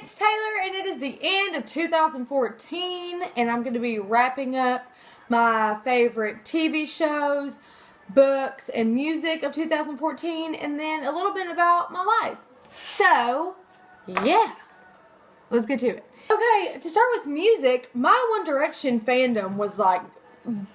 it's Taylor, and it is the end of 2014, and I'm going to be wrapping up my favorite TV shows, books, and music of 2014, and then a little bit about my life. So, yeah, let's get to it. Okay, to start with music, my One Direction fandom was like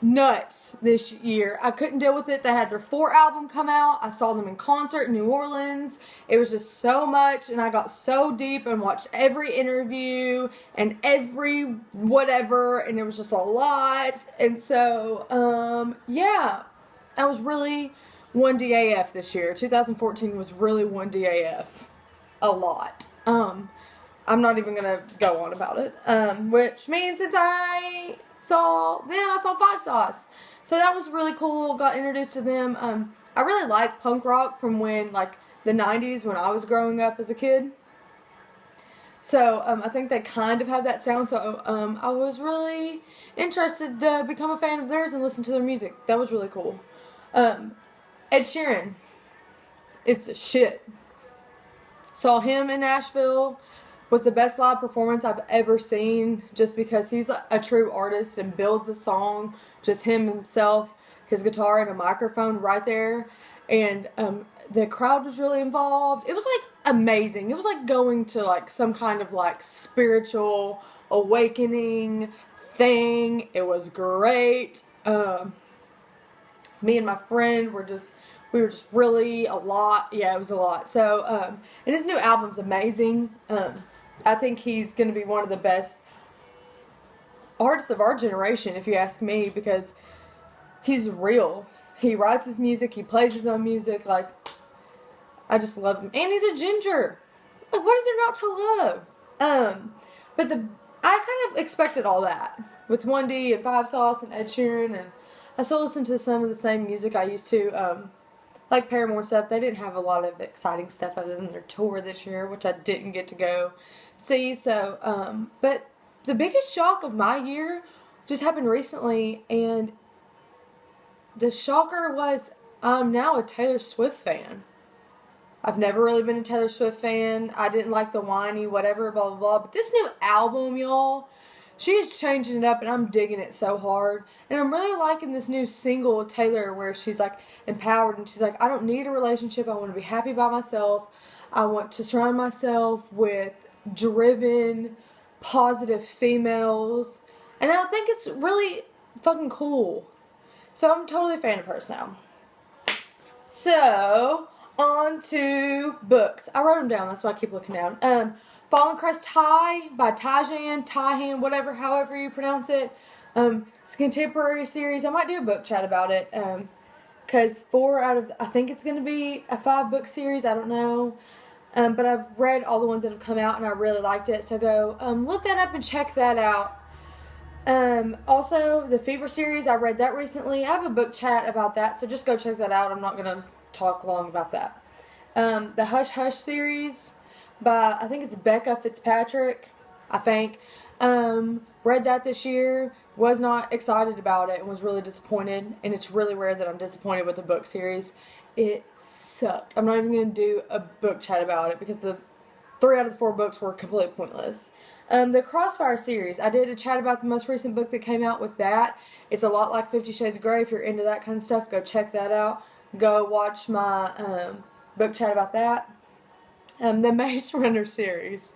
nuts this year. I couldn't deal with it. They had their 4th album come out. I saw them in concert in New Orleans. It was just so much, and I got so deep and watched every interview and every whatever, and it was just a lot. And so, yeah, I was really 1DAF this year. 2014 was really 1DAF. A lot. I'm not even gonna go on about it. Which means since I saw them, I saw Five Sauce. So that was really cool. Got introduced to them. I really like punk rock from when, like, the 90s when I was growing up as a kid. So I think they kind of have that sound. So I was really interested to become a fan of theirs and listen to their music. That was really cool. Ed Sheeran is the shit. Saw him in Nashville. Was the best live performance I've ever seen, just because he's a true artist and builds the song, just him himself, his guitar and a microphone right there, and the crowd was really involved. It was like amazing. It was like going to like some kind of like spiritual awakening thing. It was great. Me and my friend we were just really a lot. Yeah, it was a lot. So, and his new album's amazing. I think he's going to be one of the best artists of our generation, if you ask me, because he's real. He writes his music. He plays his own music. Like, I just love him. And he's a ginger. Like, what is there not to love? But I kind of expected all that with 1D and Five Sauce and Ed Sheeran, and I still listen to some of the same music I used to. Like Paramore stuff, they didn't have a lot of exciting stuff other than their tour this year, which I didn't get to go see. So, but the biggest shock of my year just happened recently, and the shocker was I'm now a Taylor Swift fan. I've never really been a Taylor Swift fan. I didn't like the whiny whatever, blah, blah, blah. But this new album, y'all, she is changing it up, and I'm digging it so hard. And I'm really liking this new single, Taylor, where she's, like, empowered. And she's like, I don't need a relationship. I want to be happy by myself. I want to surround myself with driven, positive females. And I think it's really fucking cool. So I'm totally a fan of hers now. So, on to books. I wrote them down. That's why I keep looking down. Fallen Crest High by Tyhan, whatever, however you pronounce it. It's a contemporary series. I might do a book chat about it. Because 4 out of, I think it's going to be a 5-book series. I don't know. But I've read all the ones that have come out, and I really liked it. So go look that up and check that out. Also, the Fever series, I read that recently. I have a book chat about that, so just go check that out. I'm not going to talk long about that. The Hush Hush series by, I think it's Becca Fitzpatrick, I think. Read that this year, was not excited about it, and was really disappointed, and it's really rare that I'm disappointed with a book series. It sucked. I'm not even going to do a book chat about it, because the 3 out of the 4 books were completely pointless. The Crossfire series, I did a chat about the most recent book that came out with that. It's a lot like 50 Shades of Grey. If you're into that kind of stuff, go check that out. Go watch my book chat about that. The Maze Runner series.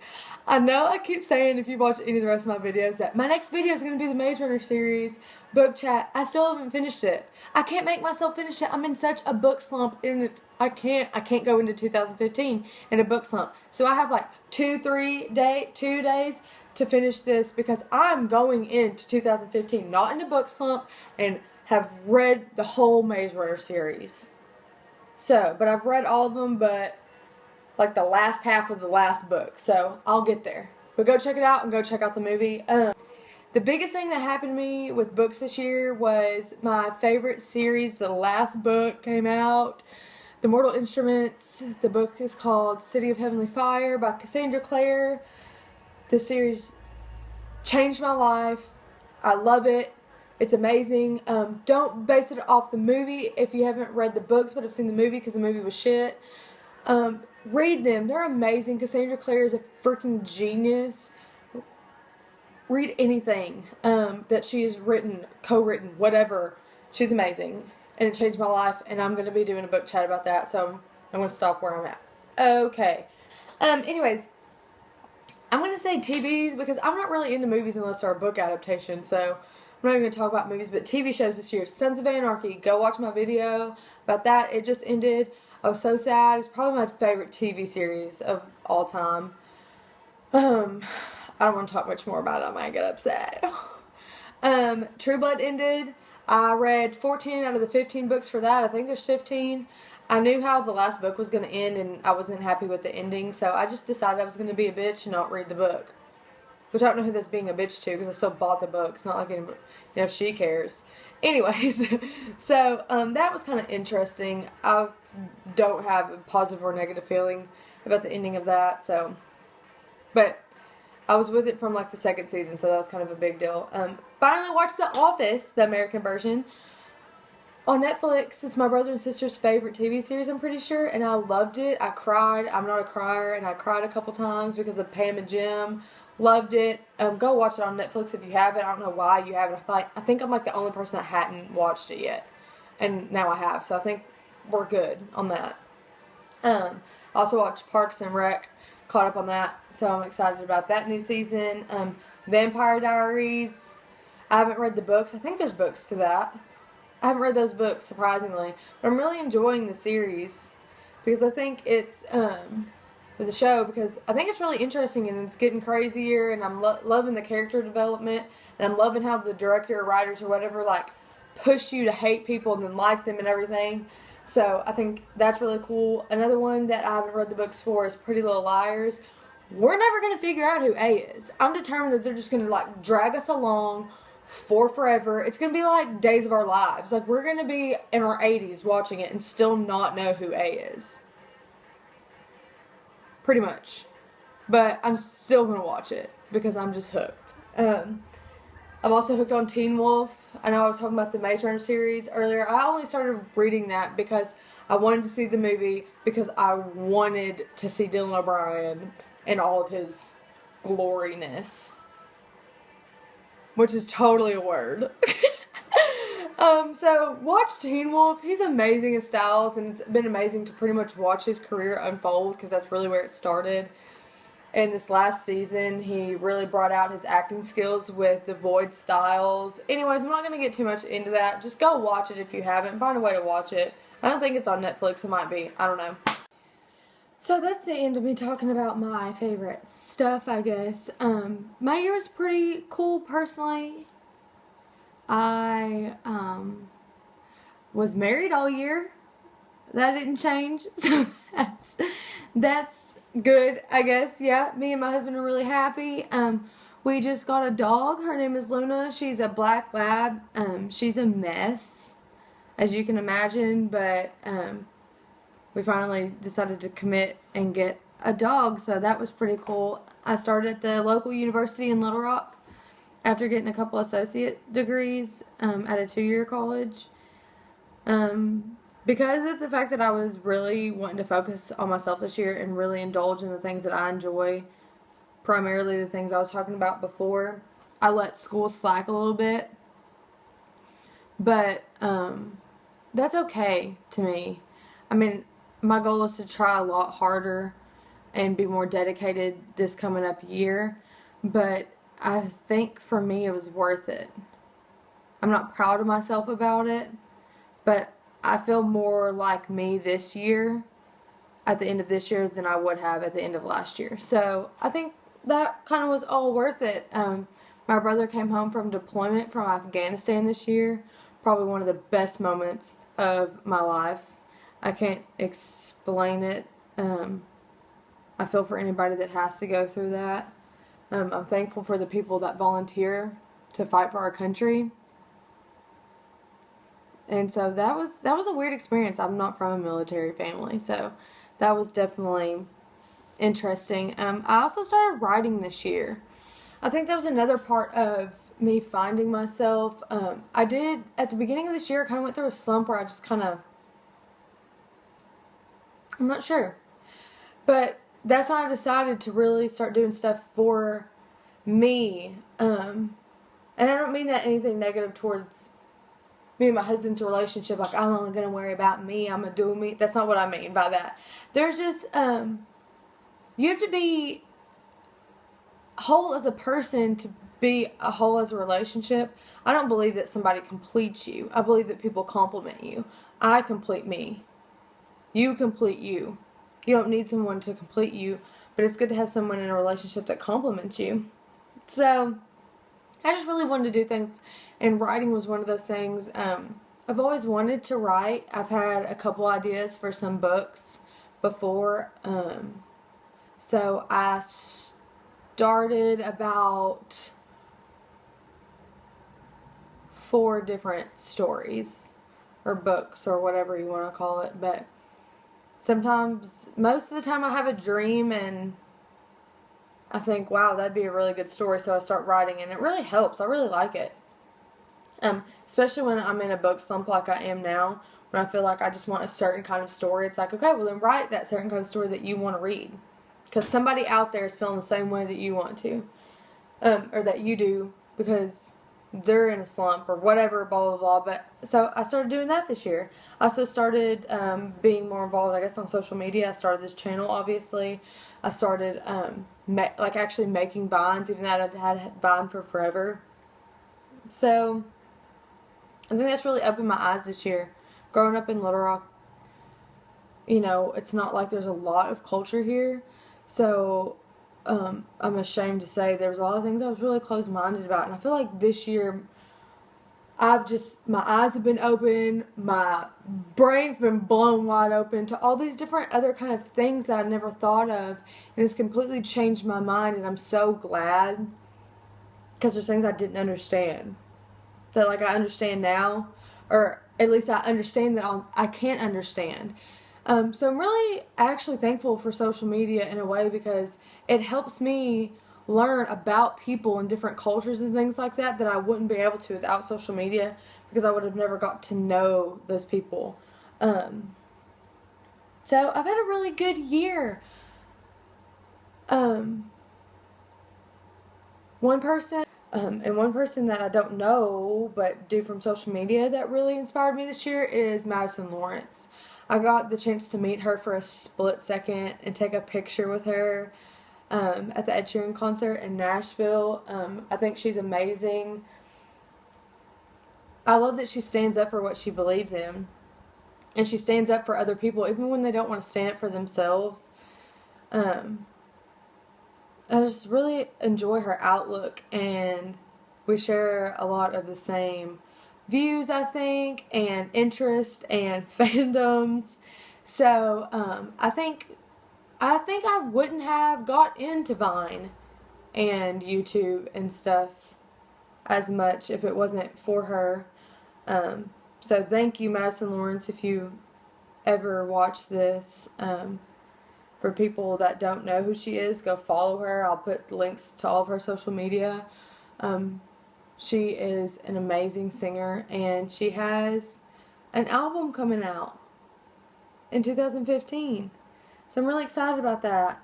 I know I keep saying, if you watch any of the rest of my videos, that my next video is going to be the Maze Runner series book chat. I still haven't finished it. I can't make myself finish it. I'm in such a book slump, and I can't go into 2015 in a book slump. So I have like 2 days to finish this, because I'm going into 2015 not in a book slump, and have read the whole Maze Runner series. So, but I've read all of them, but like the last half of the last book. So I'll get there. But go check it out, and go check out the movie. The biggest thing that happened to me with books this year was my favorite series. The last book came out, The Mortal Instruments. The book is called City of Heavenly Fire by Cassandra Clare. This series changed my life. I love it. It's amazing. Don't base it off the movie if you haven't read the books but have seen the movie, because the movie was shit. Read them. They're amazing. Cassandra Clare is a freaking genius. Read anything that she has written, co-written, whatever. She's amazing. And it changed my life. And I'm going to be doing a book chat about that. So I'm going to stop where I'm at. Okay. Anyways, I'm going to say TVs because I'm not really into movies unless they're a book adaptation. So I'm not even going to talk about movies, but TV shows this year. Sons of Anarchy. Go watch my video about that. It just ended. I was so sad. It's probably my favorite TV series of all time. I don't want to talk much more about it. I might get upset. True Blood ended. I read 14 out of the 15 books for that. I think there's 15. I knew how the last book was going to end, and I wasn't happy with the ending, so I just decided I was going to be a bitch and not read the book. Which I don't know who that's being a bitch to, because I still bought the book. It's not like anybody, if she cares. Anyways, so that was kind of interesting. I don't have a positive or negative feeling about the ending of that, so. But I was with it from like the second season, so that was kind of a big deal. Finally watched The Office, the American version, on Netflix. It's my brother and sister's favorite TV series, I'm pretty sure, and I loved it. I cried. I'm not a crier, and I cried a couple times because of Pam and Jim. Loved it. Go watch it on Netflix if you haven't. I don't know why you haven't. I think I'm like the only person that hadn't watched it yet, and now I have, so I think we're good on that. I also watched Parks and Rec. Caught up on that, so I'm excited about that new season. Vampire Diaries. I haven't read the books. I think there's books to that. I haven't read those books, surprisingly, but I'm really enjoying the series because I think it's the show because I think it's really interesting and it's getting crazier, and I'm loving the character development, and I'm loving how the director or writers or whatever like push you to hate people and then like them and everything. So I think that's really cool. Another one that I haven't read the books for is Pretty Little Liars. We're never going to figure out who A is. I'm determined that they're just going to like drag us along for forever. It's going to be like Days of Our Lives. Like we're going to be in our 80s watching it and still not know who A is. Pretty much. But I'm still going to watch it because I'm just hooked. I'm also hooked on Teen Wolf. I know I was talking about the Maze Runner series earlier. I only started reading that because I wanted to see the movie because I wanted to see Dylan O'Brien in all of his gloriness. Which is totally a word. So watch Teen Wolf. He's amazing as Styles, and it's been amazing to pretty much watch his career unfold because that's really where it started. And this last season, he really brought out his acting skills with the Void Styles. Anyways, I'm not going to get too much into that. Just go watch it if you haven't. Find a way to watch it. I don't think it's on Netflix. It might be. I don't know. So that's the end of me talking about my favorite stuff, I guess. My year was pretty cool, personally. I was married all year. That didn't change. So that's good, I guess. Yeah, me and my husband are really happy. We just got a dog. Her name is Luna. She's a black lab. She's a mess, as you can imagine, but we finally decided to commit and get a dog, so that was pretty cool. I started at the local university in Little Rock after getting a couple associate degrees at a 2-year college. Because of the fact that I was really wanting to focus on myself this year and really indulge in the things that I enjoy, primarily the things I was talking about before, I let school slack a little bit. But that's okay to me. I mean, my goal is to try a lot harder and be more dedicated this coming up year, but I think for me it was worth it. I'm not proud of myself about it, but I feel more like me this year, at the end of this year, than I would have at the end of last year. So I think that kind of was all worth it. My brother came home from deployment from Afghanistan this year. Probably one of the best moments of my life. I can't explain it. I feel for anybody that has to go through that. I'm thankful for the people that volunteer to fight for our country. And so that was a weird experience. I'm not from a military family, so that was definitely interesting. I also started writing this year. I think that was another part of me finding myself. I did, at the beginning of this year, I kind of went through a slump where I just kind of, I'm not sure. But that's when I decided to really start doing stuff for me. And I don't mean that anything negative towards me and my husband's relationship. Like, I'm only going to worry about me. I'm going to do me. That's not what I mean by that. There's just, you have to be whole as a person to be a whole as a relationship. I don't believe that somebody completes you. I believe that people compliment you. I complete me. You complete you. You don't need someone to complete you, but it's good to have someone in a relationship that compliments you. So, I just really wanted to do things, and writing was one of those things. I've always wanted to write. I've had a couple ideas for some books before. So I started about 4 different stories or books or whatever you want to call it. But sometimes, most of the time I have a dream and I think, wow, that'd be a really good story. So I start writing and it really helps. I really like it. Especially when I'm in a book slump like I am now, when I feel like I just want a certain kind of story. It's like, okay, well then write that certain kind of story that you want to read. Because somebody out there is feeling the same way that you want to. Or that you do, because they're in a slump or whatever, blah, blah, blah. But so I started doing that this year. I also started being more involved, I guess, on social media. I started this channel, obviously. I started actually making Vines, even though I'd had Vine for forever. So I think that's really opened my eyes this year. Growing up in Little Rock, it's not like there's a lot of culture here. So I'm ashamed to say there's a lot of things I was really closed-minded about. And I feel like this year my eyes have been open, my brain's been blown wide open to all these different other kind of things that I never thought of. And it's completely changed my mind, and I'm so glad, because there's things I didn't understand that I understand now, or at least I understand that I can't understand. So I'm really actually thankful for social media in a way, because it helps me learn about people in different cultures and things like that I wouldn't be able to without social media, because I would have never got to know those people. So I've had a really good year. One person that I don't know but do from social media that really inspired me this year is Madison Lawrence. I got the chance to meet her for a split second and take a picture with her at the Ed Sheeran concert in Nashville. I think she's amazing. I love that she stands up for what she believes in. And she stands up for other people, even when they don't want to stand up for themselves. I just really enjoy her outlook, and we share a lot of the same views, I think, and interest and fandoms. So I think I wouldn't have got into Vine and YouTube and stuff as much if it wasn't for her. So thank you, Madison Lawrence, if you ever watch this. For people that don't know who she is, go follow her. I'll put links to all of her social media. She is an amazing singer, and she has an album coming out in 2015. So I'm really excited about that.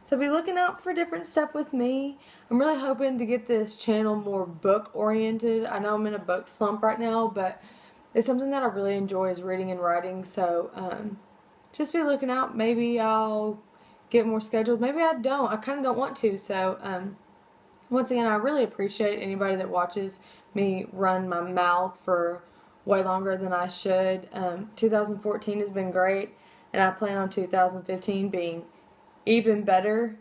So be looking out for different stuff with me. I'm really hoping to get this channel more book oriented. I know I'm in a book slump right now, but it's something that I really enjoy, is reading and writing. So just be looking out. Maybe I'll get more scheduled. Maybe I don't. I kind of don't want to. So once again, I really appreciate anybody that watches me run my mouth for way longer than I should. 2014 has been great, and I plan on 2015 being even better.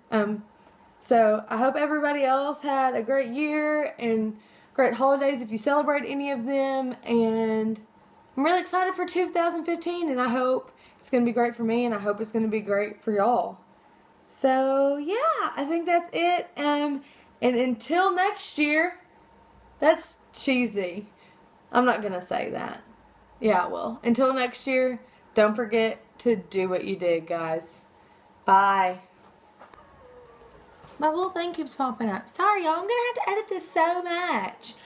So I hope everybody else had a great year and great holidays if you celebrate any of them. And I'm really excited for 2015, and I hope it's going to be great for me, and I hope it's going to be great for y'all. So yeah, I think that's it. And until next year, that's cheesy. I'm not going to say that. Yeah, I will. Until next year, don't forget to do what you did, guys. Bye. My little thing keeps popping up. Sorry, y'all. I'm going to have to edit this so much.